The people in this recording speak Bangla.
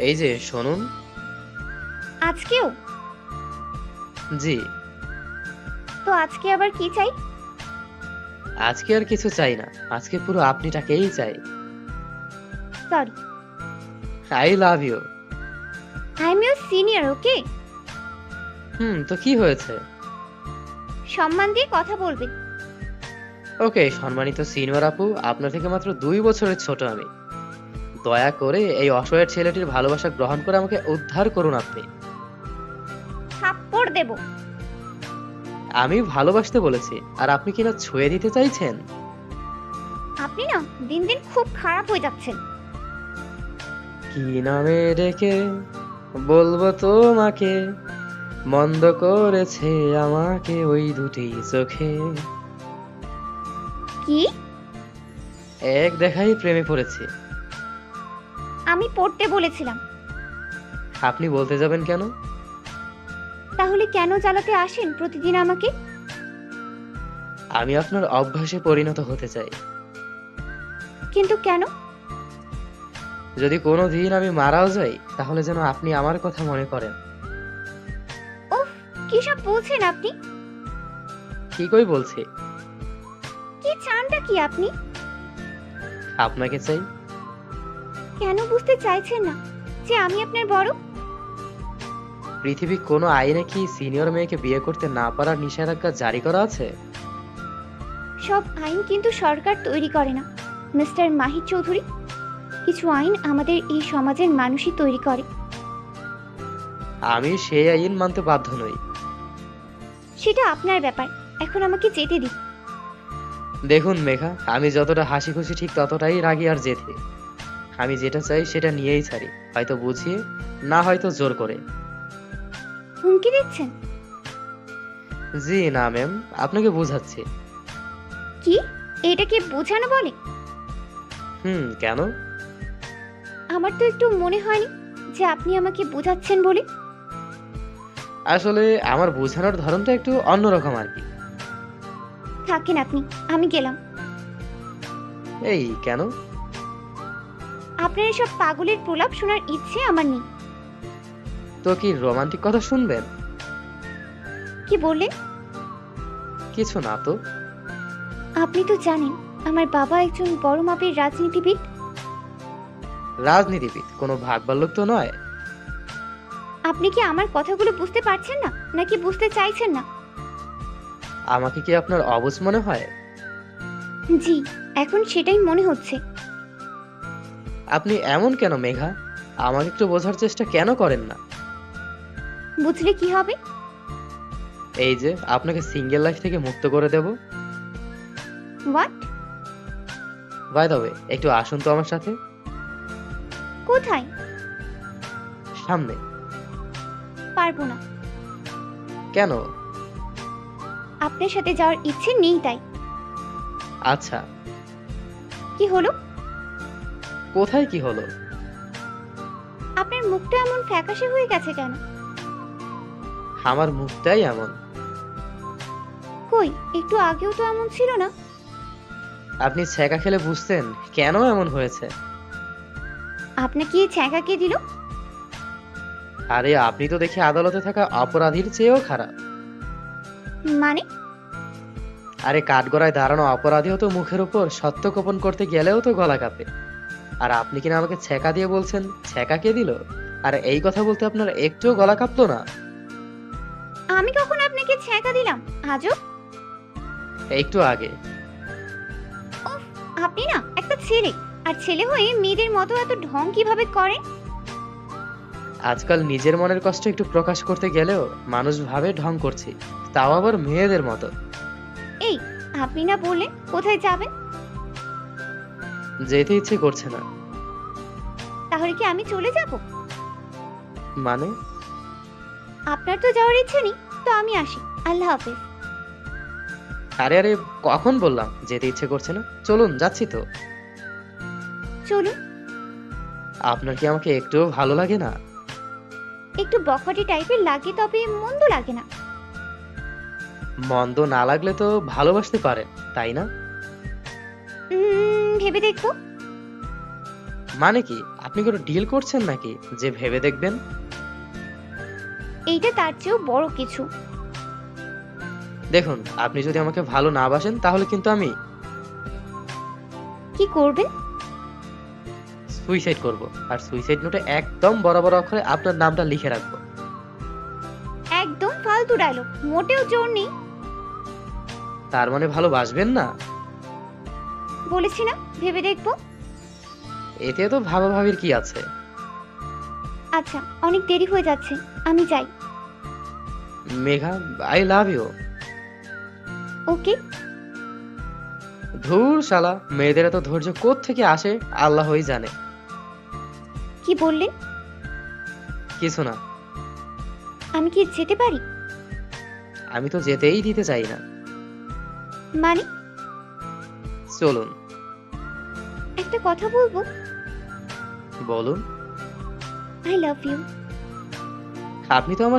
এই যে শুনুন। আজকেও? জি। তো আজকে আবার কি চাই? আজকে আর কিছু চাই না, আজকে পুরো আপনিটাকেই চাই। Sorry. I love you. I am your senior, okay? তো কি হয়েছে? সম্মান দিয়ে কথা বলবেন। ওকে সম্মানিত সিনিয়র আপু, আপনার থেকে মাত্র 2 বছরের ছোট আমি। দয়া করে এই অসহায় ছেলেটির ভালোবাসা গ্রহণ করে আমাকে উদ্ধার করুন আপনি। থাপ্পড় দেব। আমি ভালোবাসতে বলেছি, আর আপনি কিনা ছুঁয়ে দিতে চাইছেন। আপনি না দিন দিন খুব খারাপ হয়ে যাচ্ছেন। কি নামে ডেকে বলবো তোমাকে, মন্দ করেছে আমাকে ওই দুটি চোখে। কি? এক দেখাই প্রেমে পড়েছি। আমি পড়তে বলেছিলাম। আপনি বলতে যাবেন কেন? তাহলে কেন জ্বালাতে আসেন প্রতিদিন আমাকে? আমি আপনার অভ্যাসে পরিণত হতে চাই। কিন্তু কেন? যদি কোনো দিন আমি মারাও যাই, তাহলে যেন আপনি আমার কথা মনে করেন। ওফ, কি সব বলছেন আপনি? ঠিকই বলছি। কি চানটা কি আপনি? আপনাকে চাই। কেন বুঝতে চাইছেন না যে আমি আপনার বড়? পৃথিবীর কোনো আইনে কি সিনিয়র মেয়েকে বিয়ে করতে না পারার নিষেধাজ্ঞা জারি করা আছে? সব আইন কিন্তু সরকার তৈরি করে না মিস্টার মাহির চৌধুরী। কিছু আইন আমাদের এই সমাজের মানুষই তৈরি করে। আমি সেই আইন মানতে বাধ্য নই। সেটা আপনার ব্যাপার। এখন আমাকে যেতে দিন। দেখুন মেঘা, আমি যতটা হাসি খুশি ঠিক ততটাই রাগী আর জেদি। আমি যেটা চাই সেটা নিয়েই ছাড়ি, হয়তো বুঝিয়ে, না হয়তো জোর করে। হুমকি দিচ্ছেন? জি না ম্যাম, আপনাকে বুঝাচ্ছি। কি? এটাকে বোঝানো বলে? কেন? আমার তো একটু মনে হয়নি যে আপনি আমাকে বোঝাচ্ছেন বলে। আসলে আমার বোঝানোর ধরনটা একটু অন্যরকম আর কি। থাকেন আপনি, আমি গেলাম। এই কেন? আপনার এসব পাগলের প্রলাপ শোনার ইচ্ছে আমার নেই। তো কি রোমান্টিক কথা শুনবেন? কি বললেন? কিছু না তো। আপনি তো জানেন আমার বাবা একজন বড় মাপের রাজনীতিবিদ। রাজনীতিবিদ কোনো ভাগবার লোক তো নয়। আপনি কি আমার কথাগুলো বুঝতে পারছেন না নাকি বুঝতে চাইছেন না? আমাকে কি আপনার অবুঝ মনে হয়? জি, এখন সেটাই মনে হচ্ছে। আপনি এমন কেন মেঘা? আমাকে একটু বোঝার চেষ্টা কেন করেন না? বুঝলে কি হবে? এই যে আপনাকে সিঙ্গেল লাইফ থেকে মুক্ত করে দেব। হোয়াট? বাই দ্য ওয়ে, একটু আসুন তো আমার সাথে। কোথায়? সামনে। পারবো না। কেন? আপনার সাথে যাওয়ার ইচ্ছে নেই তাই। আচ্ছা। কি হলো? কোথায় কি হলো? আপনার মুখটা এমন ফ্যাকাশে হয়ে গেছে কেন? আমার মুখটাই এমন। কই, একটু আগেও তো এমন ছিল না। আপনি ছ্যাঁকা খেলে বুঝতেন কেন এমন হয়েছে। আপনাকে এই ছ্যাঁকা কে দিল? আরে আপনি তো দেখি আদালতে থাকা অপরাধীর চেয়েও খারাপ। মানে? আরে কাঠগড়ায় দাঁড়ানো অপরাধীও তো মুখের উপর সত্য গোপন করতে গেলেও তো গলা কাঁপে। আর আপনি কিনা আমাকে ছ্যাঁকা দিয়ে বলছেন ছ্যাঁকা কে দিল? আর এই কথা বলতে আপনার একটুও গলা কাঁপতো না? আমি কখন আপনাকে ছ্যাঁকা দিলাম? আজব। একটু আগে। উফ, আপনি না একটা ছেলে, আর ছেলে হয়ে মেয়েদের মতো এত ঢং কিভাবে করেন? আজকাল নিজের মনের কষ্ট একটু প্রকাশ করতে গেলেও মানুষ ভাবে ঢং করছি, তাও আবার মেয়েদের মতো। এই, আপনি না বললেন কোথায় যাবেন? যেতে ইচ্ছে করছে না। তাহলে কি আমি চলে যাব? মানে? আপনার তো যাওয়ার ইচ্ছে নেই, তো আমি আসি। আল্লাহ হাফেজ। আরে আরে, কখন বললাম যেতে ইচ্ছে করছে না? চলুন যাচ্ছি তো। চলুন। আপনার কি আমাকে একটুও ভালো লাগে না? একটু বখাটে টাইপের লাগে, তবে মন্দ লাগে না। মন্দ না লাগলে তো ভালোবাসতে পারেন, তাই না? ভেবে দেখবো। মানে কি, আপনি কোনো ডিল করছেন নাকি যে ভেবে দেখবেন? এইটা তার চেয়েও বড় কিছু। দেখুন, আপনি যদি আমাকে ভালো না বাসেন তাহলে কিন্তু আমি কি করবেন? সুইসাইড করব। আর সুইসাইড নোটে একদম বড় বড় অক্ষরে আপনার নামটা লিখে রাখবো। একদম ফালতু ডায়লগ, মোটেও জোর নেই। তার মানে ভালোবাসবেন না? বলেছি না ভেবে দেখবো। এতে তো ভাবাভাবির কি আছে? আচ্ছা, অনেক দেরি হয়ে যাচ্ছে, আমি যাই। Megha, I love you. Okay. ধুর শালা, মেয়েদের এত ধৈর্য কোত্থেকে আসে আল্লাহই জানে। কি বললেন? কিছু না। আমি কি যেতে পারি? আমি তো যেতেই দিতে চাই না। মানে? চলুন। একটা কথা বলবো? বলুন। I love you. আপনি তো আমার